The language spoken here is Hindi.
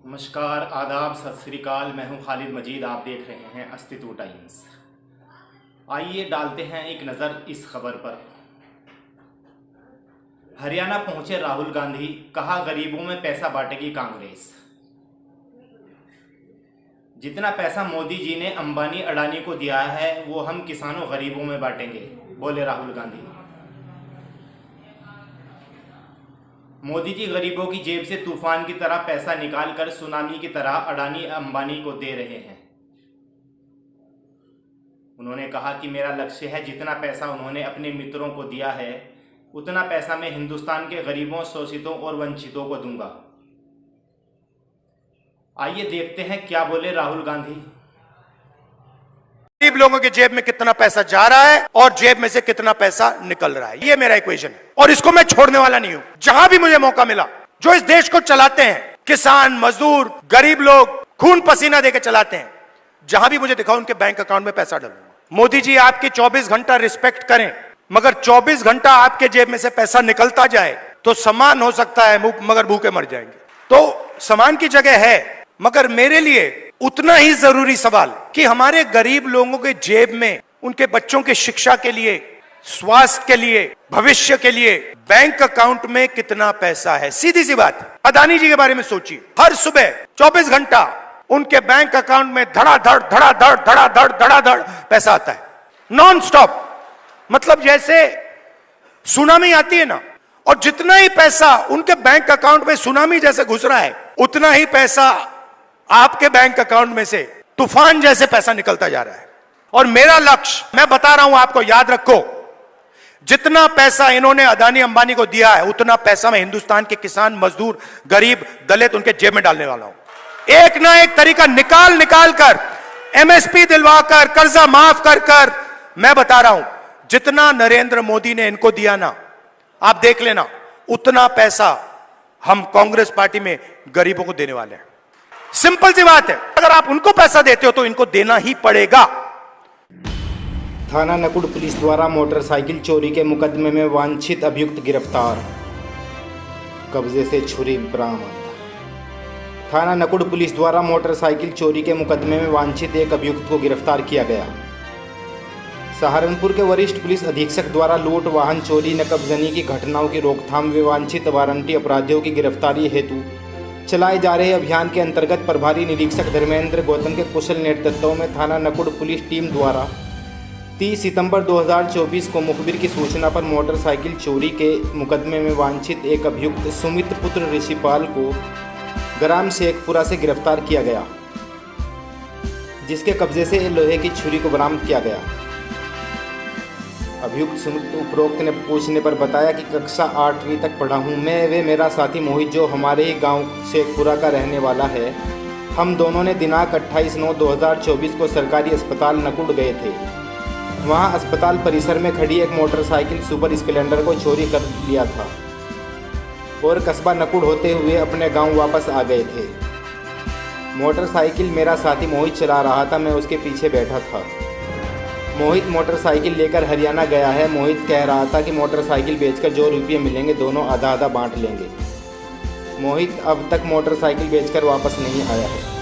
नमस्कार, आदाब, सत श्री अकाल। मैं हूं खालिद मजीद। आप देख रहे हैं अस्तित्व टाइम्स। आइए डालते हैं एक नज़र इस खबर पर। हरियाणा पहुंचे राहुल गांधी, कहा गरीबों में पैसा बांटेगी कांग्रेस। जितना पैसा मोदी जी ने अंबानी अडानी को दिया है वो हम किसानों गरीबों में बांटेंगे, बोले राहुल गांधी। मोदी जी गरीबों की जेब से तूफान की तरह पैसा निकालकर सुनामी की तरह अडानी अंबानी को दे रहे हैं। उन्होंने कहा कि मेरा लक्ष्य है जितना पैसा उन्होंने अपने मित्रों को दिया है उतना पैसा मैं हिंदुस्तान के गरीबों, शोषितों और वंचितों को दूंगा। आइए देखते हैं क्या बोले राहुल गांधी। गरीब लोगों की जेब में कितना पैसा जा रहा है और जेब में से कितना पैसा निकल रहा है, ये मेरा इक्वेशन है और इसको मैं छोड़ने वाला नहीं हूं। जहां भी मुझे मौका मिला, जो इस देश को चलाते हैं, किसान, मजदूर, गरीब लोग खून पसीना देकर चलाते हैं, जहां भी मुझे दिखाओ उनके बैंक अकाउंट में पैसा डालूंगा। मोदी जी आपके 24 घंटा रिस्पेक्ट करें, मगर 24 घंटा आपके जेब में से पैसा निकलता जाए तो सम्मान हो सकता है, मगर भूखे मर जाएंगे। तो सम्मान की जगह है, मगर मेरे लिए उतना ही जरूरी सवाल कि हमारे गरीब लोगों के जेब में उनके बच्चों के शिक्षा के लिए, स्वास्थ्य के लिए, भविष्य के लिए बैंक अकाउंट में कितना पैसा है। सीधी सी बात, अदानी जी के बारे में सोचिए। हर सुबह 24 घंटा उनके बैंक अकाउंट में धड़ाधड़ धड़ाधड़ धड़ाधड़ धड़ाधड़ पैसा आता है, नॉन स्टॉप। मतलब जैसे सुनामी आती है ना, और जितना ही पैसा उनके बैंक अकाउंट में सुनामी जैसे घुस रहा है, उतना ही पैसा आपके बैंक अकाउंट में से तूफान जैसे पैसा निकलता जा रहा है। और मेरा लक्ष्य, मैं बता रहा हूं आपको, याद रखो, जितना पैसा इन्होंने अदानी अंबानी को दिया है उतना पैसा मैं हिंदुस्तान के किसान, मजदूर, गरीब, दलित उनके जेब में डालने वाला हूं। एक ना एक तरीका निकाल कर, एमएसपी दिलवाकर, कर्जा माफ कर मैं बता रहा हूं, जितना नरेंद्र मोदी ने इनको दिया ना, आप देख लेना, उतना पैसा हम कांग्रेस पार्टी में गरीबों को देने वाले हैं। सिंपल सी बात है, अगर आप उनको पैसा देते हो तो इनको देना ही पड़ेगा। थाना नकुड़ पुलिस द्वारा मोटरसाइकिल चोरी के मुकदमे में वांछित अभियुक्त गिरफ्तार, कब्जे से छुरी बरामद। थाना नकुड़ पुलिस द्वारा मोटरसाइकिल चोरी के मुकदमे में वांछित एक अभियुक्त को गिरफ्तार किया गया। सहारनपुर के वरिष्ठ पुलिस अधीक्षक द्वारा लूट, वाहन चोरी, नकबजनी की घटनाओं की रोकथाम व वांछित वारंटी अपराधियों की गिरफ्तारी हेतु चलाए जा रहे अभियान के अंतर्गत प्रभारी निरीक्षक धर्मेंद्र गौतम के कुशल नेतृत्व में थाना नकुड़ पुलिस टीम द्वारा 30 सितंबर 2024 को मुखबिर की सूचना पर मोटरसाइकिल चोरी के मुकदमे में वांछित एक अभियुक्त सुमित पुत्र ऋषिपाल को ग्राम शेखपुरा से गिरफ्तार किया गया, जिसके कब्जे से लोहे की छुरी को बरामद किया गया। अभियुक्त सुमित उपरोक्त ने पूछने पर बताया कि कक्षा 8वीं तक पढ़ा हूँ मैं, वे मेरा साथी मोहित जो हमारे ही गांव शेखपुरा का रहने वाला है। हम दोनों ने दिनांक 28/9/2024 को सरकारी अस्पताल नकुड़ गए थे। वहां अस्पताल परिसर में खड़ी एक मोटरसाइकिल सुपर स्प्लेंडर को चोरी कर लिया था और कस्बा नकुड़ होते हुए अपने गाँव वापस आ गए थे। मोटरसाइकिल मेरा साथी मोहित चला रहा था, मैं उसके पीछे बैठा था। मोहित मोटरसाइकिल लेकर हरियाणा गया है। मोहित कह रहा था कि मोटरसाइकिल बेचकर जो रुपये मिलेंगे दोनों आधा आधा बांट लेंगे। मोहित अब तक मोटरसाइकिल बेचकर वापस नहीं आया है।